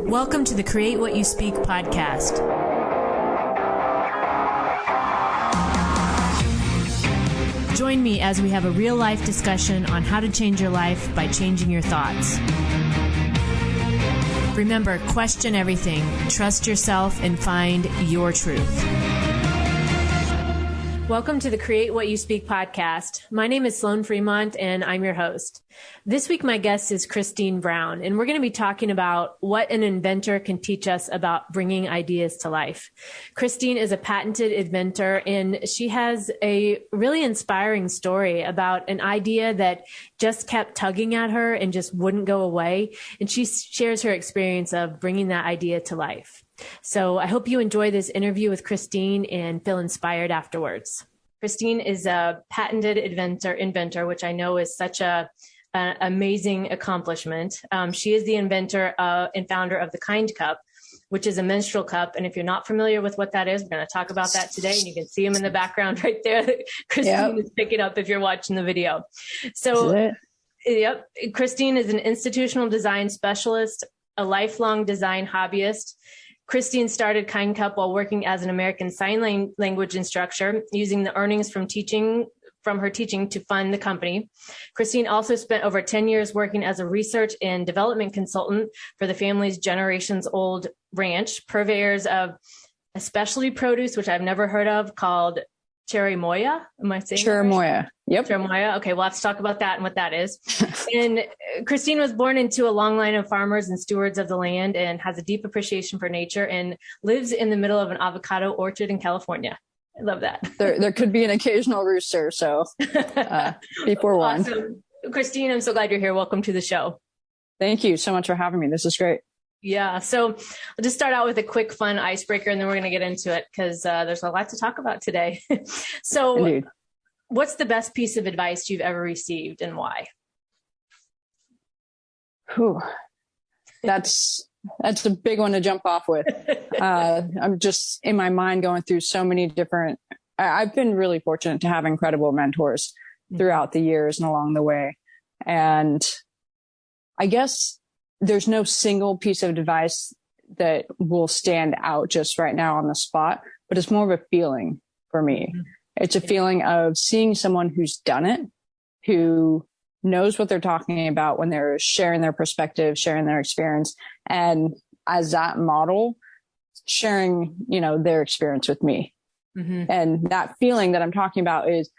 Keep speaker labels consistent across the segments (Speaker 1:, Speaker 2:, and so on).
Speaker 1: Welcome to the Create What You Speak podcast. Join me as we have a real-life discussion on how to change your life by changing your thoughts. Remember, question everything, trust yourself, and find your truth. Welcome to the Create What You Speak podcast. My name is Sloan Fremont, and I'm your host. This week, my guest is Christine Brown, and we're going to be talking about what an inventor can teach us about bringing ideas to life. Christine is a patented inventor, and she has a really inspiring story about an idea that just kept tugging at her and just wouldn't go away. And she shares her experience of bringing that idea to life. So I hope you enjoy this interview with Christine and feel inspired afterwards. Christine is a patented inventor, which I know is such an amazing accomplishment. She is the inventor and founder of the Kind Cup, which is a menstrual cup. And if you're not familiar with what that is, we're going to talk about that today. And you can see him in the background right there. Christine is picking up if you're watching the video. So, Christine is an institutional design specialist, a lifelong design hobbyist. Christine started Kind Cup while working as an American Sign Language instructor, using the earnings from her teaching to fund the company. Christine also spent over 10 years working as a research and development consultant for the family's generations-old ranch, purveyors of a specialty produce, which I've never heard of, called Cherimoya. Am I saying
Speaker 2: Cherimoya? Right? Yep.
Speaker 1: Cherimoya. Okay, we'll have to talk about that and what that is. And Christine was born into a long line of farmers and stewards of the land and has a deep appreciation for nature and lives in the middle of an avocado orchard in California. I love that.
Speaker 2: There could be an occasional rooster, so be forewarned.
Speaker 1: Awesome. Christine, I'm so glad you're here. Welcome to the show.
Speaker 2: Thank you so much for having me. This is great.
Speaker 1: Yeah. So I'll just start out with a quick, fun icebreaker, and then we're going to get into it because there's a lot to talk about today. So Indeed. What's the best piece of advice you've ever received and why?
Speaker 2: Whew. That's a big one to jump off with. I'm just in my mind going through so many different, I've been really fortunate to have incredible mentors throughout the years and along the way. And I guess there's no single piece of advice that will stand out just right now on the spot, but it's more of a feeling for me. Mm-hmm. It's a feeling of seeing someone who's done it, who knows what they're talking about when they're sharing their perspective, sharing their experience. And as that model, sharing, their experience with me. Mm-hmm. And that feeling that I'm talking about is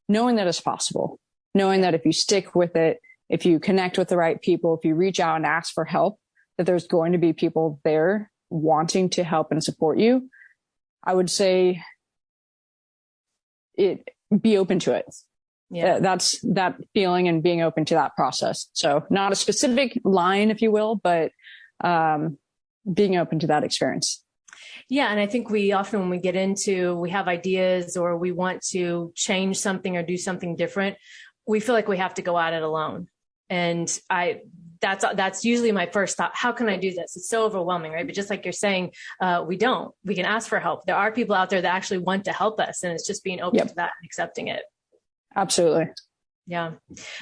Speaker 2: knowing that it's possible, knowing that if you stick with it, if you connect with the right people, if you reach out and ask for help, that there's going to be people there wanting to help and support you. I would say be open to it. Yeah. That's that feeling and being open to that process. So not a specific line, if you will, but being open to that experience.
Speaker 1: Yeah. And I think we often, when we get into, we have ideas or we want to change something or do something different, we feel like we have to go at it alone. And that's usually my first thought. How can I do this? It's so overwhelming, right? But just like you're saying, we can ask for help. There are people out there that actually want to help us. And it's just being open to that and accepting it.
Speaker 2: Absolutely.
Speaker 1: Yeah.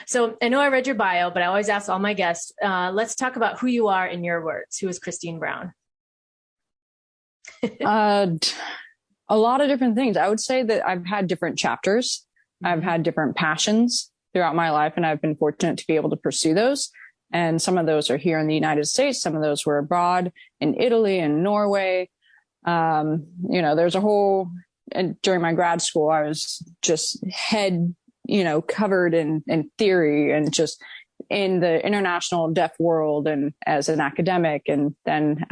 Speaker 1: So I know I read your bio, but I always ask all my guests, let's talk about who you are in your words. Who is Christine Brown?
Speaker 2: A lot of different things. I would say that I've had different chapters. Mm-hmm. I've had different passions throughout my life, and I've been fortunate to be able to pursue those. And some of those are here in the United States. Some of those were abroad in Italy and Norway. There's a whole, and during my grad school, I was just head, covered in theory and just in the international deaf world and as an academic and then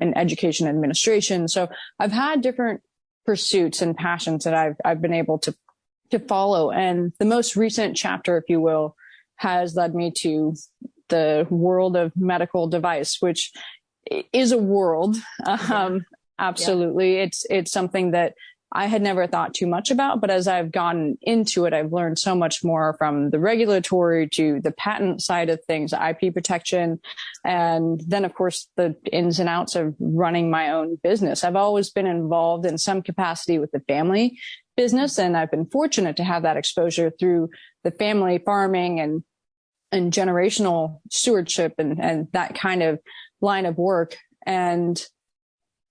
Speaker 2: in education administration. So I've had different pursuits and passions that I've been able to follow. And the most recent chapter, if you will, has led me to the world of medical device, which is a world. Absolutely. Yeah. It's something that I had never thought too much about, but as I've gotten into it, I've learned so much more from the regulatory to the patent side of things, IP protection, and then of course the ins and outs of running my own business. I've always been involved in some capacity with the family business, and I've been fortunate to have that exposure through the family farming and generational stewardship and that kind of line of work. And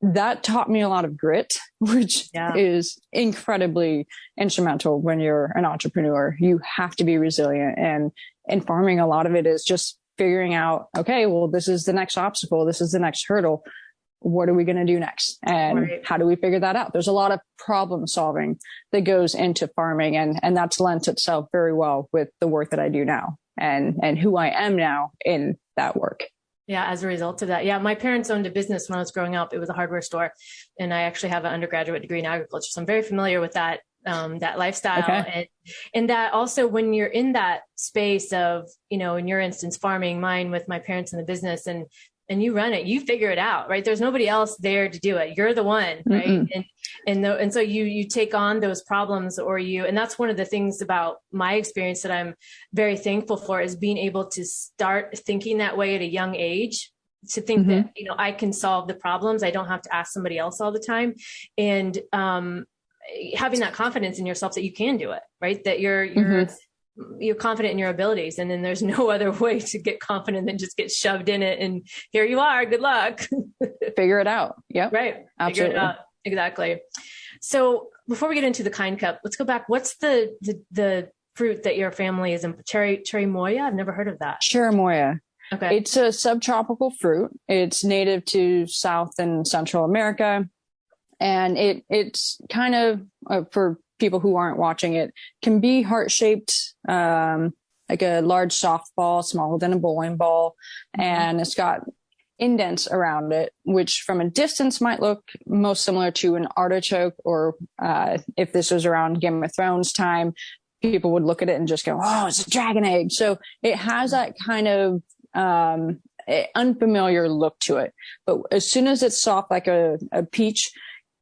Speaker 2: that taught me a lot of grit, which is incredibly instrumental when you're an entrepreneur. You have to be resilient. And in farming, a lot of it is just figuring out, okay, well, this is the next obstacle. This is the next hurdle. What are we going to do next? And how do we figure that out? There's a lot of problem solving that goes into farming, and that's lent itself very well with the work that I do now and who I am now in that work.
Speaker 1: Yeah, as a result of that. Yeah, my parents owned a business when I was growing up. It was a hardware store, and I actually have an undergraduate degree in agriculture, so I'm very familiar with that lifestyle. Okay. And that also, when you're in that space of, in your instance, farming, mine with my parents in the business, and you run it, you figure it out, right? There's nobody else there to do it. You're the one, right? Mm-mm. And so you take on those problems, and that's one of the things about my experience that I'm very thankful for, is being able to start thinking that way at a young age, to think that, I can solve the problems. I don't have to ask somebody else all the time. And, having that confidence in yourself that you can do it, right? That you're confident in your abilities. And then there's no other way to get confident than just get shoved in it. And here you are. Good luck.
Speaker 2: Figure it out. Yeah.
Speaker 1: Right.
Speaker 2: Absolutely.
Speaker 1: Figure it out. Exactly. So before we get into the kind cup, let's go back. What's the fruit that your family is in? Cherimoya? I've never heard of that.
Speaker 2: Cherimoya.
Speaker 1: Okay.
Speaker 2: It's a subtropical fruit. It's native to South and Central America. And it's kind of, for people who aren't watching it, can be heart-shaped, like a large softball, smaller than a bowling ball. And it's got indents around it, which from a distance might look most similar to an artichoke, or if this was around Game of Thrones time, people would look at it and just go, oh, it's a dragon egg. So it has that kind of unfamiliar look to it. But as soon as it's soft like a peach,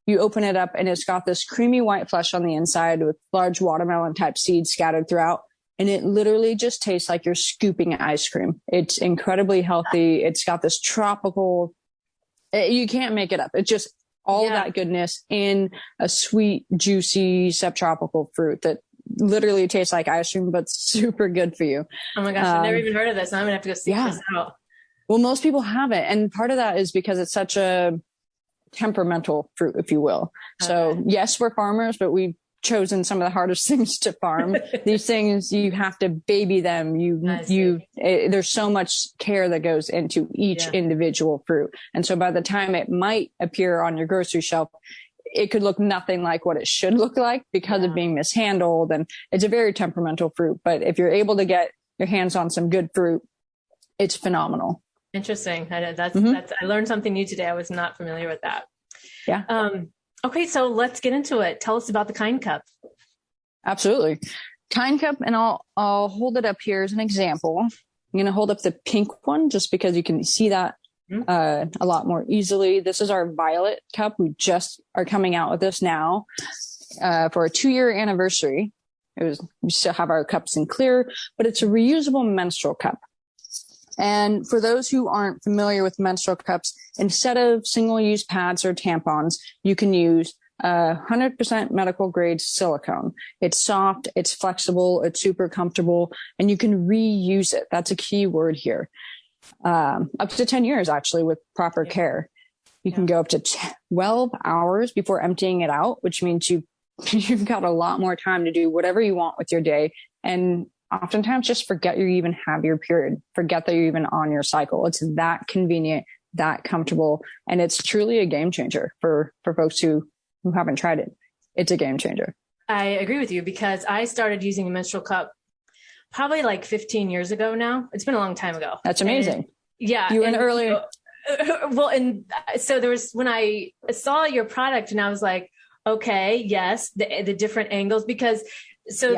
Speaker 2: you open it up and it's got this creamy white flesh on the inside with large watermelon type seeds scattered throughout. And it literally just tastes like you're scooping ice cream. It's incredibly healthy. It's got this tropical, you can't make it up. It's just all that goodness in a sweet, juicy, subtropical fruit that literally tastes like ice cream, but super good for you.
Speaker 1: Oh my gosh, I've never even heard of this. I'm going to have to go seek this out.
Speaker 2: Well, most people haven't. And part of that is because it's such a temperamental fruit, if you will. So yes, we're farmers, but we've chosen some of the hardest things to farm. These things, you have to baby them. There's so much care that goes into each individual fruit. And so by the time it might appear on your grocery shelf, it could look nothing like what it should look like because of being mishandled. And it's a very temperamental fruit. But if you're able to get your hands on some good fruit, it's phenomenal.
Speaker 1: Interesting. I learned something new today. I was not familiar with that.
Speaker 2: Yeah.
Speaker 1: Okay. So let's get into it. Tell us about the kind cup.
Speaker 2: Absolutely. Kind cup. And I'll hold it up here as an example. I'm going to hold up the pink one just because you can see that a lot more easily. This is our violet cup. We just are coming out with this now, for a 2-year anniversary. We still have our cups in clear, but it's a reusable menstrual cup. And for those who aren't familiar with menstrual cups, instead of single-use pads or tampons, you can use 100% medical grade silicone. It's soft, it's flexible, it's super comfortable, and you can reuse it. That's a key word here. Up to 10 years, actually, with proper care. You can go up to 12 hours before emptying it out, which means you've got a lot more time to do whatever you want with your day. And oftentimes just forget you even have your period, forget that you're even on your cycle. It's that convenient, that comfortable. And it's truly a game changer for folks who haven't tried it. It's a game changer.
Speaker 1: I agree with you, because I started using a menstrual cup probably like 15 years ago now. It's been a long time ago.
Speaker 2: That's amazing.
Speaker 1: You
Speaker 2: were an early.
Speaker 1: Well, and so there was, when I saw your product and I was like, okay, yes, the different angles, because so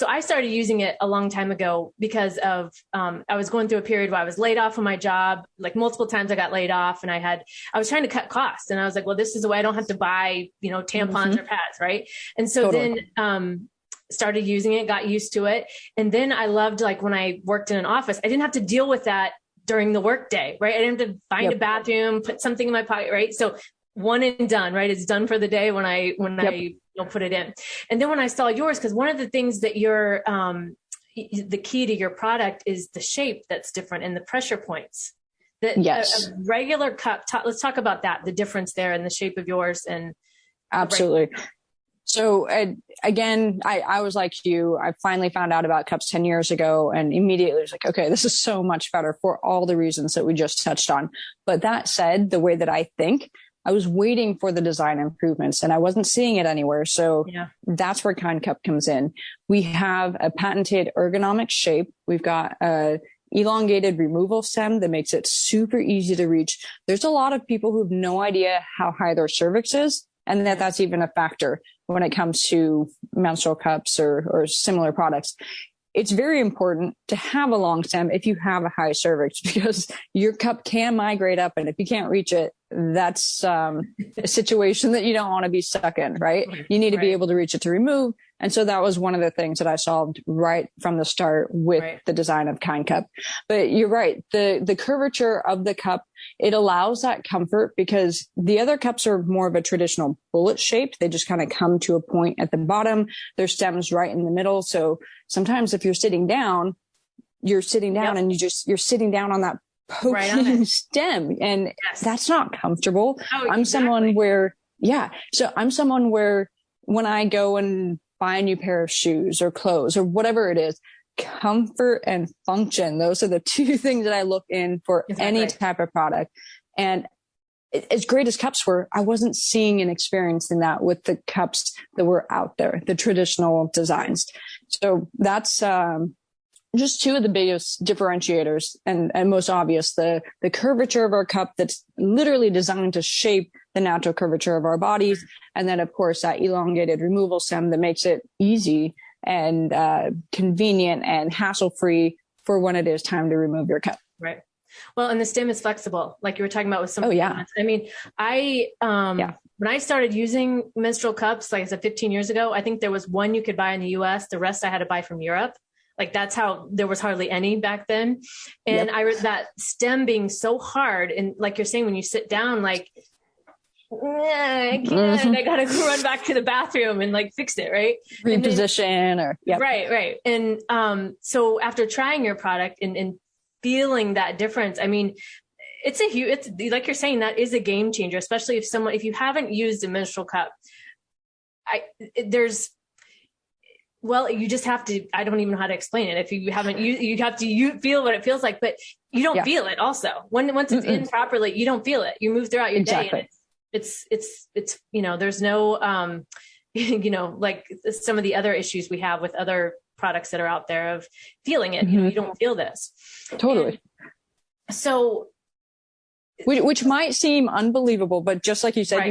Speaker 1: I started using it a long time ago because of, I was going through a period where I was laid off from my job. Like multiple times I got laid off, and I was trying to cut costs, and I was like, well, this is the way I don't have to buy, tampons or pads. Right. And so then, started using it, got used to it. And then I loved, like, when I worked in an office, I didn't have to deal with that during the workday, right? I didn't have to find a bathroom, put something in my pocket, right? So one and done, right? It's done for the day when I put it in. And then when I saw yours, because one of the things that the key to your product is the shape that's different and the pressure points
Speaker 2: Yes.
Speaker 1: A regular cup. Let's talk about that, the difference there in the shape of yours and.
Speaker 2: Absolutely. So again, I was like you. I finally found out about cups 10 years ago and immediately was like, okay, this is so much better for all the reasons that we just touched on. But that said, the way that I think, I was waiting for the design improvements and I wasn't seeing it anywhere. So that's where Kind Cup comes in. We have a patented ergonomic shape. We've got a elongated removal stem that makes it super easy to reach. There's a lot of people who have no idea how high their cervix is, and that's even a factor when it comes to menstrual cups or similar products. It's very important to have a long stem if you have a high cervix, because your cup can migrate up. And if you can't reach it, that's a situation that you don't want to be stuck in, right? You need to be able to reach it to remove. And so that was one of the things that I solved right from the start with the design of Kind Cup. But you're right. The curvature of the cup, it allows that comfort, because the other cups are more of a traditional bullet shape. They just kind of come to a point at the bottom. Their stem's right in the middle. So sometimes if you're sitting down and you're sitting down on that poking stem, and that's not comfortable. I'm someone where when I go and buy a new pair of shoes or clothes or whatever it is, comfort and function, those are the two things that I look in for any type of product. And as great as cups were, I wasn't seeing and experiencing that with the cups that were out there, the traditional designs. So that's just two of the biggest differentiators and most obvious, the curvature of our cup that's literally designed to shape the natural curvature of our bodies. And then, of course, that elongated removal stem that makes it easy and convenient and hassle-free for when it is time to remove your cup.
Speaker 1: Right. Well, and the stem is flexible, like you were talking about with some. I mean, when I started using menstrual cups, like I said, 15 years ago, I think there was one you could buy in the US. The rest I had to buy from Europe. Like that's how there was hardly any back then. And that stem being so hard. And like you're saying, when you sit down, like, I can't, I got to run back to the bathroom and like fix it. Right.
Speaker 2: Reposition
Speaker 1: Right. And, so after trying your product and feeling that difference, I mean, it's like you're saying, that is a game changer, especially if you haven't used a menstrual cup, you just have to, I don't even know how to explain it. If you haven't, you have to feel what it feels like, but you don't feel it also. Once it's in properly, you don't feel it. You move throughout your day and it's, there's no, like some of the other issues we have with other products that are out there of feeling it, you don't feel this.
Speaker 2: Totally.
Speaker 1: And so,
Speaker 2: which might seem unbelievable, but just like you said,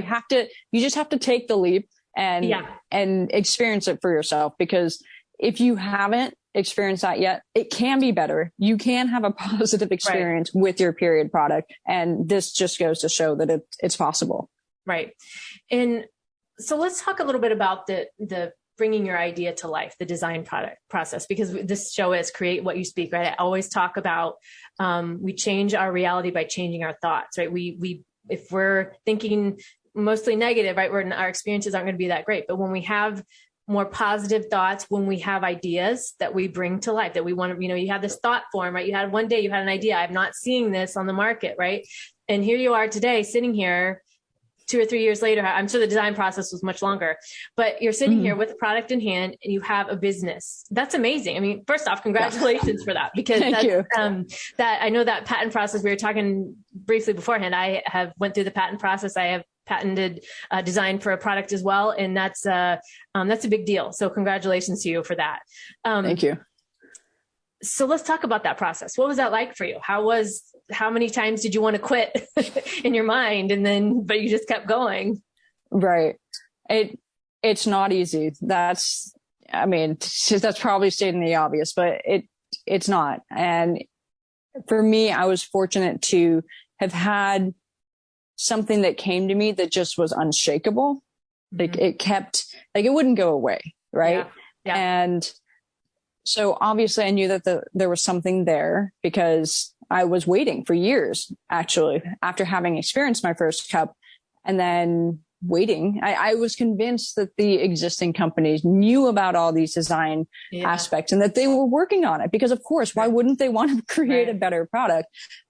Speaker 2: you just have to take the leap and experience it for yourself, because if you haven't experienced that yet, it can be better. You can have a positive experience with your period product. And this just goes to show that it's possible. Right.
Speaker 1: And so let's talk a little bit about the bringing your idea to life, the design product process, because this show is create what you speak, right? I always talk about, we change our reality by changing our thoughts, right? If we're thinking mostly negative, right, our experiences aren't going to be that great. But when we have more positive thoughts, when we have ideas that we bring to life, that we want to, you have this thought form, right? One day you had an idea. I'm not seeing this on the market, right? And here you are today sitting here 2 or 3 years later. I'm sure the design process was much longer, but you're sitting here with a product in hand and you have a business. That's amazing. I mean, first off, congratulations for that, because that I know that patent process, we were talking briefly beforehand. I have went through the patent process. I have patented design for a product as well. And that's a big deal. So congratulations to you for that.
Speaker 2: Thank you.
Speaker 1: So let's talk about that process. What was that like for you? How many times did you want to quit in your mind but you just kept going?
Speaker 2: Right. It's not easy. That's probably stating the obvious, but it's not. And for me, I was fortunate to have had something that came to me that just was unshakable. Like it wouldn't go away. Right. Yeah. And so obviously I knew that there was something there, because I was waiting for years, actually, after having experienced my first cup. And then waiting. I was convinced that the existing companies knew about all these design aspects and that they were working on it, because of course, why wouldn't they want to create a better product?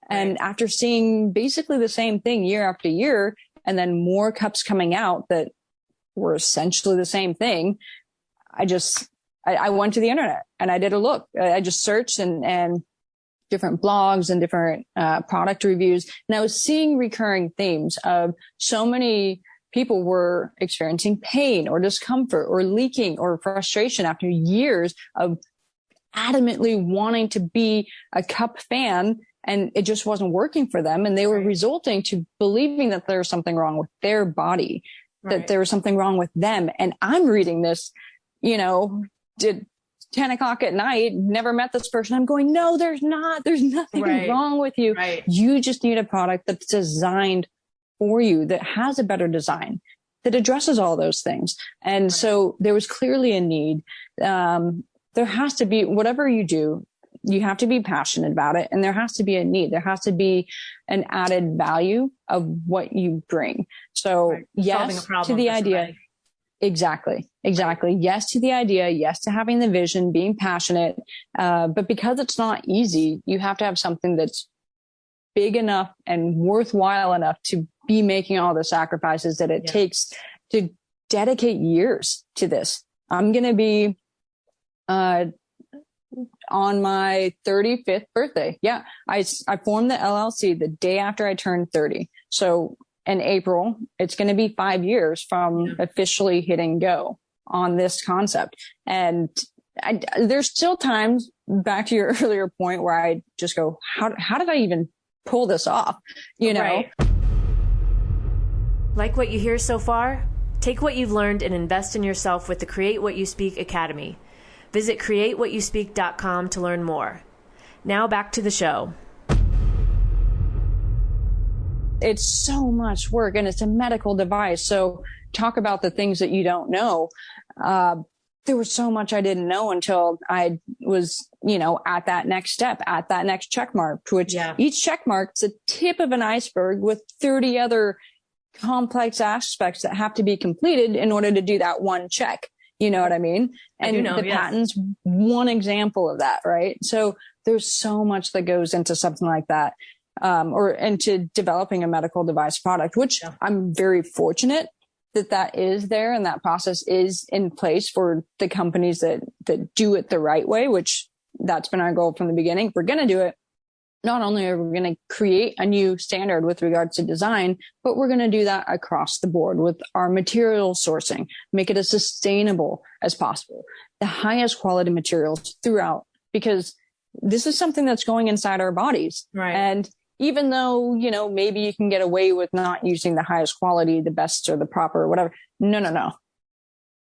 Speaker 2: And after seeing basically the same thing year after year, and then more cups coming out that were essentially the same thing, I went to the internet and I did a look. I just searched and different blogs and different product reviews. And I was seeing recurring themes of so many people were experiencing pain or discomfort or leaking or frustration after years of adamantly wanting to be a cup fan, and it just wasn't working for them. And they were resulting to believing that there was something wrong with their body, that there was something wrong with them. And I'm reading this, did 10 o'clock at night, never met this person. I'm going, no, there's not. There's nothing wrong with you. You just need a product that's designed for you, that has a better design, that addresses all those things. And so there was clearly a need. There has to be, whatever you do, you have to be passionate about it. And there has to be a need. There has to be an added value of what you bring. So yes to the idea. Exactly. Yes to the idea. Yes to having the vision, being passionate. But because it's not easy, you have to have something that's big enough and worthwhile enough to be making all the sacrifices that it takes to dedicate years to this. I'm going to be, on my 35th birthday. Yeah. I formed the LLC the day after I turned 30. So in April, it's going to be 5 years from officially hitting go on this concept. And there's still times, back to your earlier point, where I just go, how did I even pull this off?
Speaker 1: Like what you hear so far? Take what you've learned and invest in yourself with the Create What You Speak Academy. Visit createwhatyouspeak.com to learn more. Now back to the show.
Speaker 2: It's so much work, and it's a medical device. So talk about the things that you don't know. There was so much I didn't know until I was, at that next step, at that next check mark, which each check mark is the tip of an iceberg with 30 other complex aspects that have to be completed in order to do that one check. You know what I mean? And patent's one example of that, right? So there's so much that goes into something like that. Or into developing a medical device product, which I'm very fortunate that is there, and that process is in place for the companies that do it the right way, which that's been our goal from the beginning. If we're going to do it, not only are we going to create a new standard with regards to design, but we're going to do that across the board with our material sourcing, make it as sustainable as possible, the highest quality materials throughout, because this is something that's going inside our bodies. And even though, maybe you can get away with not using the highest quality, the best or the proper or whatever. No.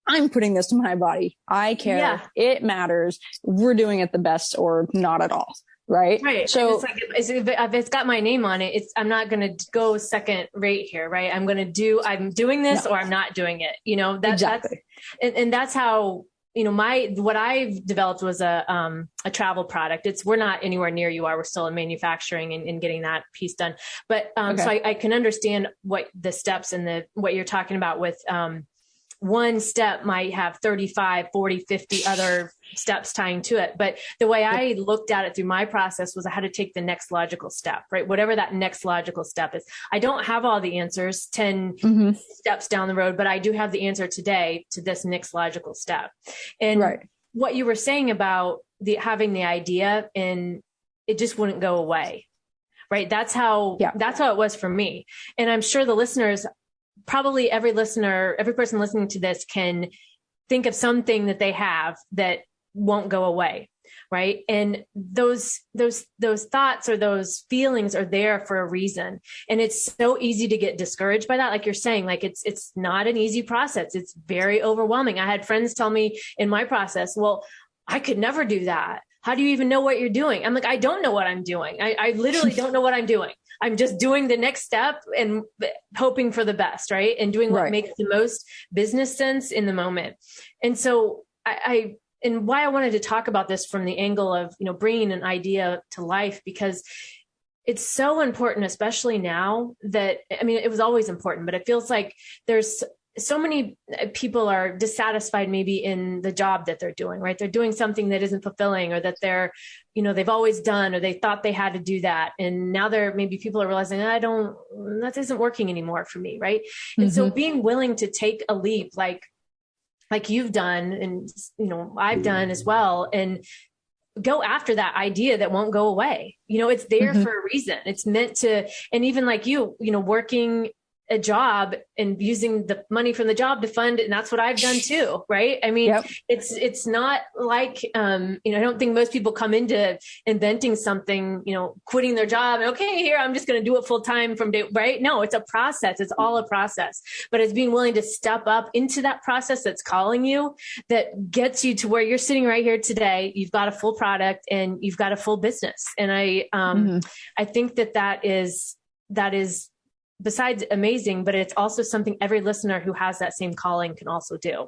Speaker 2: I'm putting this to my body. I care. Yeah. It matters. We're doing it the best or not at all. Right. So
Speaker 1: it's like, if it's got my name on it, I'm not going to go second rate here. Right. I'm doing this or I'm not doing it.
Speaker 2: Exactly.
Speaker 1: That's how, what I've developed was a travel product. We're not anywhere near you are. We're still in manufacturing and getting that piece done. But, so I can understand what the steps and what you're talking about with, one step might have 35, 40, 50 other steps tying to it. But the way I looked at it through my process was I had to take the next logical step, right? Whatever that next logical step is. I don't have all the answers 10 steps down the road, but I do have the answer today to this next logical step. And what you were saying about having the idea and it just wouldn't go away, right? That's how it was for me. And I'm sure the listeners, probably every person listening to this can think of something that they have that won't go away. Right. And those thoughts or those feelings are there for a reason. And it's so easy to get discouraged by that. Like you're saying, like it's not an easy process. It's very overwhelming. I had friends tell me in my process, well, I could never do that. How do you even know what you're doing? I'm like, I don't know what I'm doing. I literally don't know what I'm doing. I'm just doing the next step and hoping for the best, right? And doing what makes the most business sense in the moment. And so and why I wanted to talk about this from the angle of, bringing an idea to life, because it's so important, especially now that, I mean, it was always important, but it feels like there's so many people are dissatisfied maybe in the job that they're doing, right? They're doing something that isn't fulfilling, or that they're, they've always done, or they thought they had to do that. And now maybe people are realizing, that isn't working anymore for me. Right. And so being willing to take a leap, like you've done, and, I've done as well, and go after that idea that won't go away. It's there for a reason. It's meant to, and even like working a job and using the money from the job to fund it. And that's what I've done too. Right. I mean, it's not like, I don't think most people come into inventing something, quitting their job. Okay, here, I'm just going to do it full time from day, right? No, it's a process. It's all a process, but it's being willing to step up into that process that's calling you, that gets you to where you're sitting right here today. You've got a full product and you've got a full business. And I think that is besides amazing, but it's also something every listener who has that same calling can also do.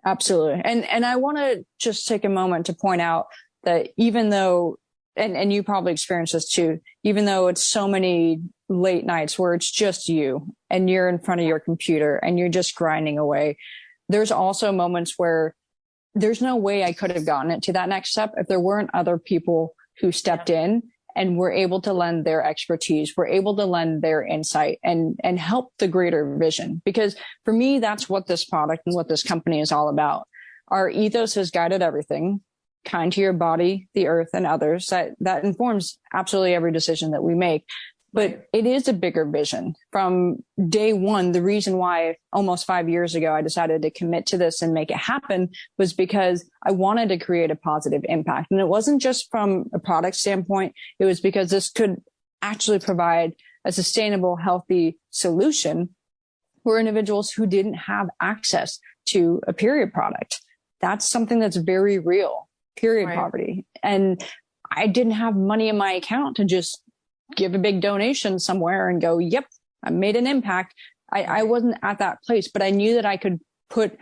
Speaker 2: Absolutely. And I want to just take a moment to point out that even though, and you probably experienced this too, even though it's so many late nights where it's just you and you're in front of your computer and you're just grinding away, there's also moments where there's no way I could have gotten it to that next step if there weren't other people who stepped in and were able to lend their expertise, were able to lend their insight and help the greater vision. Because for me, that's what this product and what this company is all about. Our ethos has guided everything: kind to your body, the earth, and others. That informs absolutely every decision that we make. But it is a bigger vision. From day one, the reason why almost 5 years ago I decided to commit to this and make it happen was because I wanted to create a positive impact. And it wasn't just from a product standpoint. It was because this could actually provide a sustainable, healthy solution for individuals who didn't have access to a period product. That's something that's very real, period poverty. And I didn't have money in my account to just give a big donation somewhere and go, yep, I made an impact. I wasn't at that place, but I knew that I could put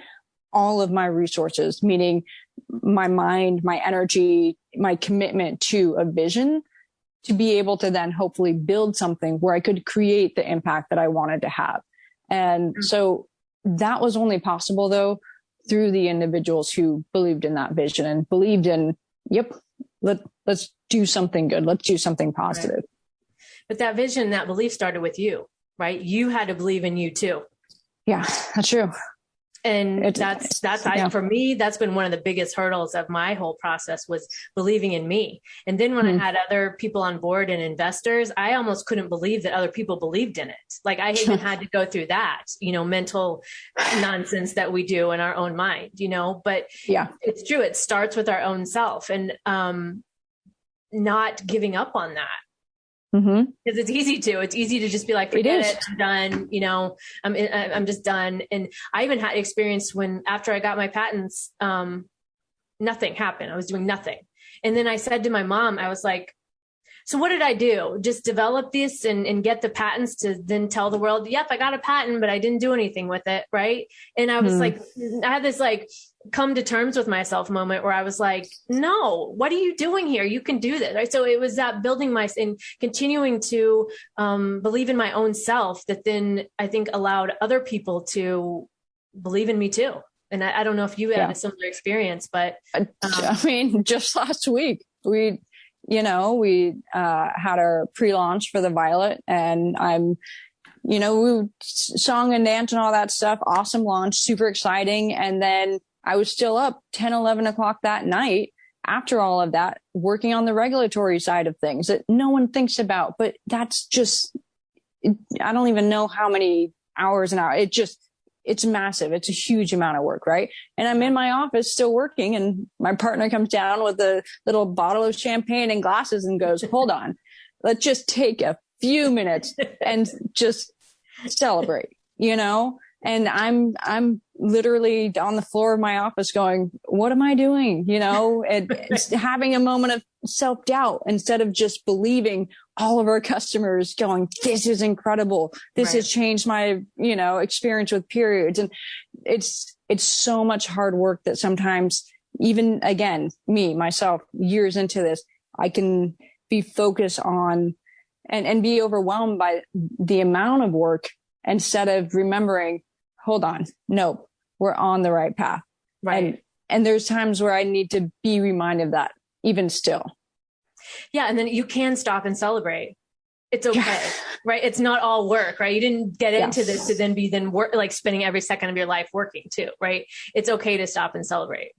Speaker 2: all of my resources, meaning my mind, my energy, my commitment to a vision, to be able to then hopefully build something where I could create the impact that I wanted to have. And so that was only possible though through the individuals who believed in that vision and believed in, yep, let's do something good. Let's do something positive.
Speaker 1: Right. But that vision, that belief started with you, right? You had to believe in you too.
Speaker 2: Yeah, that's true.
Speaker 1: And for me, that's been one of the biggest hurdles of my whole process, was believing in me. And then when I had other people on board and investors, I almost couldn't believe that other people believed in it. Like I even had to go through that, mental nonsense that we do in our own mind, but it's true. It starts with our own self, and not giving up on that. Because it's easy to just be like, forget it, I'm done, I'm just done. And I even had experience when, after I got my patents, nothing happened. I was doing nothing. And then I said to my mom, I was like, so what did I do? Just develop this and get the patents to then tell the world, yep, I got a patent, but I didn't do anything with it. Right. And I was like, I had this come to terms with myself moment where I was like, no, what are you doing here? You can do this. Right. So it was that building and continuing to believe in my own self that then I think allowed other people to believe in me too. And I don't know if you had a similar experience, but
Speaker 2: just last week we had our pre-launch for the Violet, and we sung and danced and all that stuff. Awesome launch, super exciting. And then I was still up 10, 11 o'clock that night after all of that, working on the regulatory side of things that no one thinks about, but that's just, I don't even know how many hours an hour. It's massive. It's a huge amount of work, right? And I'm in my office still working, and my partner comes down with a little bottle of champagne and glasses and goes, hold on, let's just take a few minutes and just celebrate, And I'm literally on the floor of my office going, what am I doing? It's having a moment of self-doubt instead of just believing all of our customers going, this is incredible. This has changed my, experience with periods. And it's so much hard work that sometimes, even again, myself, years into this, I can be focused on and be overwhelmed by the amount of work instead of remembering, hold on, nope, we're on the right path.
Speaker 1: Right.
Speaker 2: And there's times where I need to be reminded of that even still.
Speaker 1: Yeah. And then you can stop and celebrate. It's okay. Right. It's not all work, right? You didn't get into this to then be work, like spending every second of your life working too. Right. It's okay to stop and celebrate.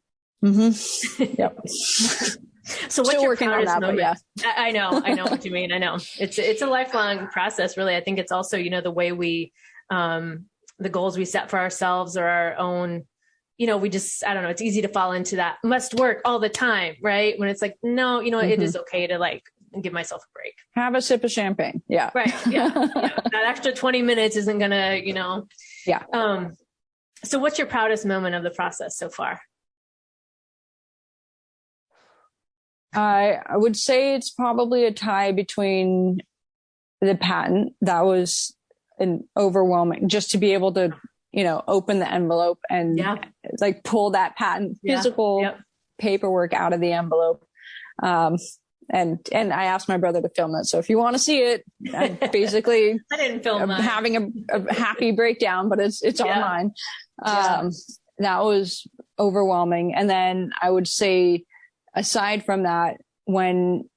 Speaker 2: Mm-hmm. Yep.
Speaker 1: So what's
Speaker 2: Still
Speaker 1: your
Speaker 2: working
Speaker 1: proudest
Speaker 2: on that,
Speaker 1: moment? I know what you mean. I know it's a lifelong process, really. I think it's also, the way we, the goals we set for ourselves or our own, we just, I don't know, it's easy to fall into that must work all the time. Right. When it's like, no, it is okay to like give myself a break.
Speaker 2: Have a sip of champagne. Yeah.
Speaker 1: Right. Yeah. That extra 20 minutes isn't gonna,
Speaker 2: Yeah.
Speaker 1: So what's your proudest moment of the process so far?
Speaker 2: I would say it's probably a tie between the patent. That was an overwhelming, just to be able to, open the envelope and like pull that patent physical paperwork out of the envelope. And I asked my brother to film it. So if you want to see it, I'm basically
Speaker 1: I didn't film
Speaker 2: having a happy breakdown, but it's online. That was overwhelming. And then I would say, aside from that, when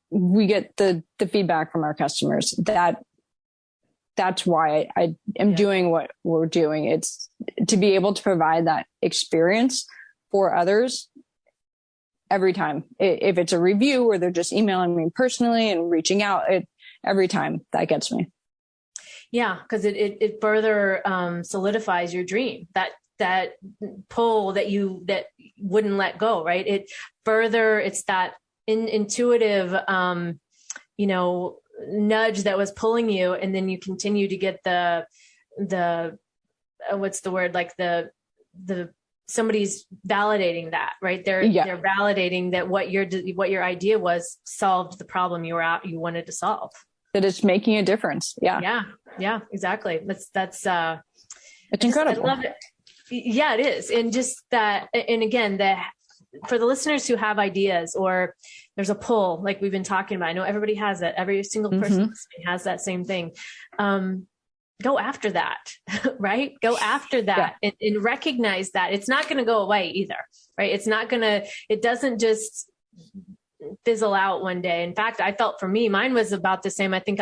Speaker 2: we get the feedback from our customers, that's why I am doing what we're doing. It's to be able to provide that experience for others every time. If it's a review or they're just emailing me personally and reaching out, every time that gets me. Yeah.
Speaker 1: Cause it further, solidifies your dream, that pull that wouldn't let go. Right. It's that intuitive, nudge that was pulling you. And then you continue to get the what's the word? Like the somebody's validating that, right? They're validating that what your idea was solved the problem you wanted to solve.
Speaker 2: That it's making a difference. Yeah.
Speaker 1: Yeah, exactly. That's
Speaker 2: it's incredible.
Speaker 1: I love it. Yeah, it is. And just that, and again, for the listeners who have ideas or there's a pull, like we've been talking about, I know everybody has it. Every single person listening has that same thing. Go after that, right? Go after that and recognize that it's not going to go away either, right? It doesn't just fizzle out one day. In fact, I felt for me, mine was about the same. I think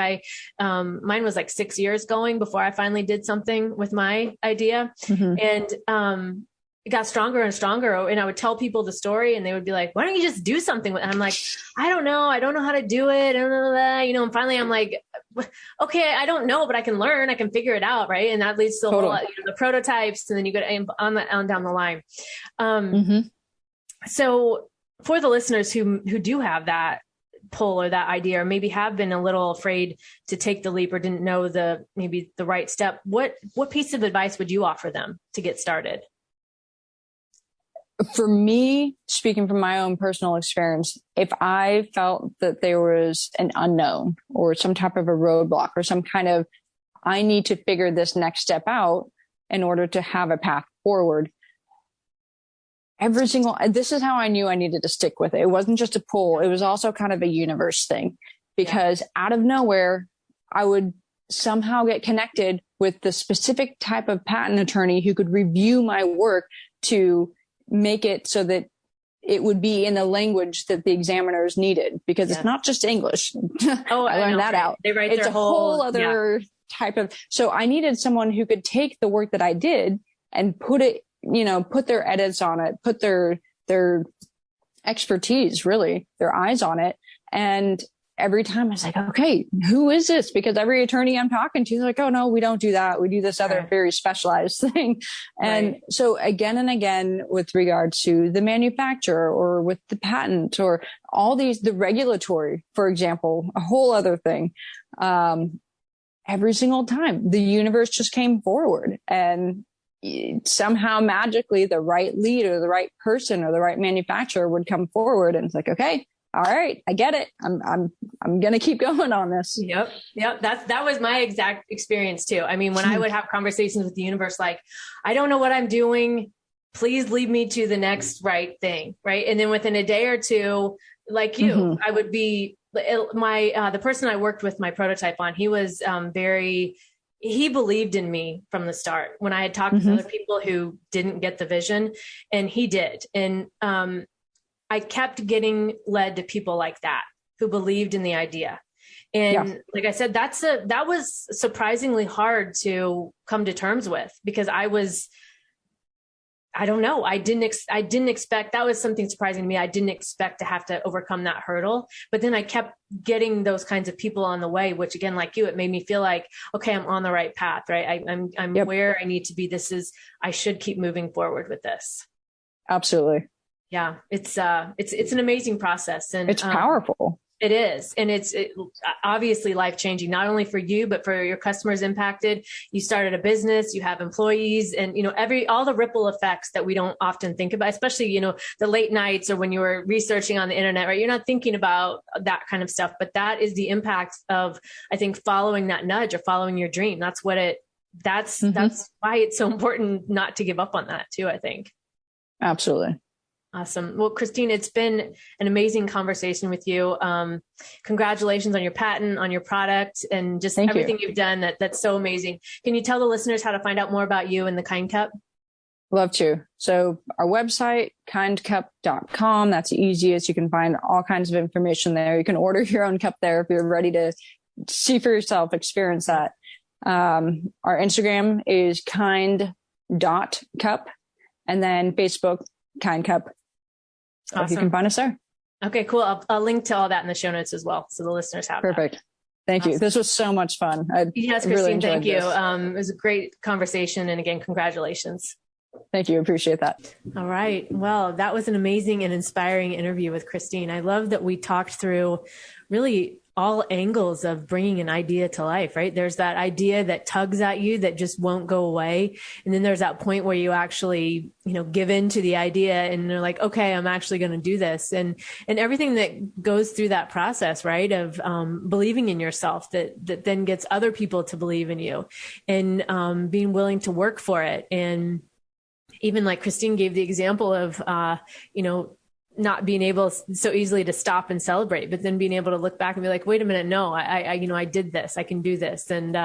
Speaker 1: mine was like 6 years going before I finally did something with my idea. And, it got stronger and stronger. And I would tell people the story and they would be like, why don't you just do something with it? And I'm like, I don't know how to do it. I don't know that, and finally I'm like, okay, I don't know, but I can learn, I can figure it out. Right. And that leads to a whole lot, the prototypes, and then you go on down the line. So for the listeners who do have that pull or that idea, or maybe have been a little afraid to take the leap or didn't know maybe the right step, what piece of advice would you offer them to get started?
Speaker 2: For me, speaking from my own personal experience, if I felt that there was an unknown or some type of a roadblock or some kind of, I need to figure this next step out in order to have a path forward, this is how I knew I needed to stick with it. It wasn't just a pull. It was also kind of a universe thing, because out of nowhere, I would somehow get connected with the specific type of patent attorney who could review my work to make it so that it would be in the language that the examiners needed, because it's not just English.
Speaker 1: Oh,
Speaker 2: I learned that out.
Speaker 1: They write
Speaker 2: it's a whole other type of, so I needed someone who could take the work that I did and put their edits on it, put their expertise, really, their eyes on it. And every time I was like, okay, who is this? Because every attorney I'm talking to is like, oh no, we don't do that. We do this other very specialized thing. And so again and again, with regard to the manufacturer or with the patent or all these, the regulatory, for example, a whole other thing. Every single time the universe just came forward, and somehow magically the right lead or the right person or the right manufacturer would come forward. And it's like, okay, all right, I get it. I'm going to keep going on this.
Speaker 1: Yep. That was my exact experience too. I mean, when I would have conversations with the universe, like, I don't know what I'm doing. Please lead me to the next right thing. Right. And then within a day or two, like you, I would be the person I worked with my prototype on, he was he believed in me from the start when I had talked to other people who didn't get the vision, and he did. And I kept getting led to people like that who believed in the idea. And like I said, that was surprisingly hard to come to terms with, because I don't know. I didn't expect, that was something surprising to me. I didn't expect to have to overcome that hurdle, but then I kept getting those kinds of people on the way, which again, like you, it made me feel like, okay, I'm on the right path, right? I'm where I need to be. I should keep moving forward with this.
Speaker 2: Absolutely.
Speaker 1: Yeah. It's an amazing process, and
Speaker 2: it's powerful.
Speaker 1: It is. And it's obviously life-changing, not only for you, but for your customers impacted. You started a business, you have employees, and, all the ripple effects that we don't often think about, especially, the late nights or when you were researching on the internet, right? You're not thinking about that kind of stuff, but that is the impact of, I think, following that nudge or following your dream. That's why it's so important not to give up on that too, I think.
Speaker 2: Absolutely.
Speaker 1: Awesome. Well, Christine, it's been an amazing conversation with you. Congratulations on your patent, on your product, and just everything you've done. That's so amazing. Can you tell the listeners how to find out more about you and the Kind Cup?
Speaker 2: Love to. So our website, kindcup.com, that's the easiest. You can find all kinds of information there. You can order your own cup there if you're ready to see for yourself, experience that. Our Instagram is kind.cup, and then Facebook, Kind Cup. Awesome. If you can find us there.
Speaker 1: Okay, cool. I'll link to all that in the show notes as well, so the listeners have
Speaker 2: Perfect.
Speaker 1: That.
Speaker 2: Thank you. This was so much fun.
Speaker 1: Yes, Christine, thank you. It was a great conversation. And again, congratulations.
Speaker 2: Thank you. Appreciate that.
Speaker 1: All right. Well, that was an amazing and inspiring interview with Christine. I love that we talked through really all angles of bringing an idea to life, right? There's that idea that tugs at you that just won't go away. And then there's that point where you actually, give in to the idea and they're like, okay, I'm actually going to do this. And everything that goes through that process, right? Of, believing in yourself that then gets other people to believe in you, and, being willing to work for it. And even like Christine gave the example of, not being able so easily to stop and celebrate, but then being able to look back and be like, wait a minute, no, I did this, I can do this. And,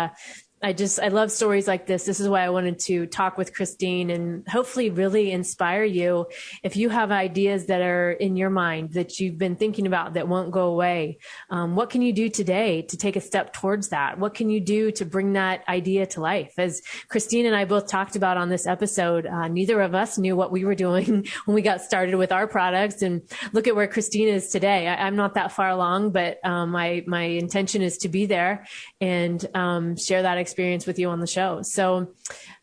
Speaker 1: I love stories like this. This is why I wanted to talk with Christine and hopefully really inspire you. If you have ideas that are in your mind that you've been thinking about that won't go away, what can you do today to take a step towards that? What can you do to bring that idea to life? As Christine and I both talked about on this episode, neither of us knew what we were doing when we got started with our products. And look at where Christine is today. I'm not that far along, but my intention is to be there and share that experience with you on the show. So,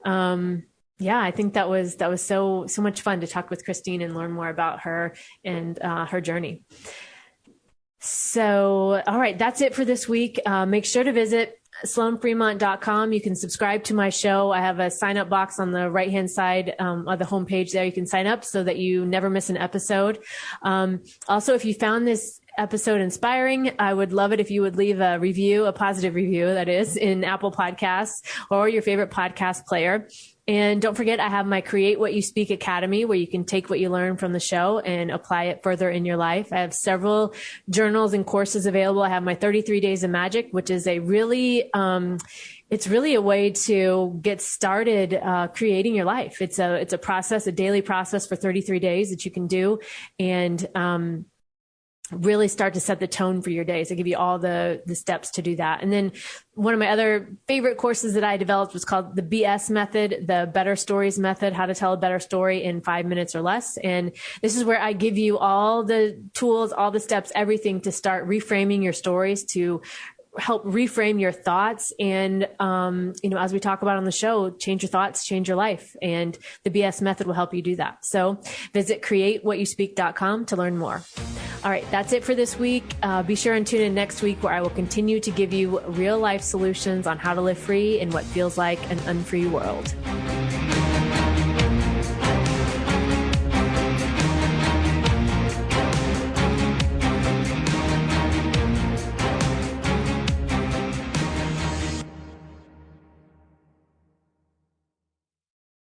Speaker 1: I think that was so much fun to talk with Christine and learn more about her and her journey. So, all right, that's it for this week. Make sure to visit sloanfremont.com. You can subscribe to my show. I have a sign up box on the right-hand side of the homepage there. You can sign up so that you never miss an episode. Also, if you found this episode inspiring, I would love it if you would leave a review, a positive review, that is, in Apple Podcasts or your favorite podcast player. And don't forget, I have my Create What You Speak Academy, where you can take what you learn from the show and apply it further in your life. I have several journals and courses available. I have my 33 Days of Magic, which is a really, it's really a way to get started creating your life. It's a process, a daily process for 33 days that you can do. And, really start to set the tone for your days. I give you all the steps to do that. And then one of my other favorite courses that I developed was called the BS method, the Better Stories method, how to tell a better story in 5 minutes or less. And this is where I give you all the tools, all the steps, everything to start reframing your stories, to help reframe your thoughts. And, as we talk about on the show, change your thoughts, change your life. And the BS method will help you do that. So visit createwhatyouspeak.com to learn more. All right, that's it for this week. Be sure and tune in next week, where I will continue to give you real life solutions on how to live free in what feels like an unfree world.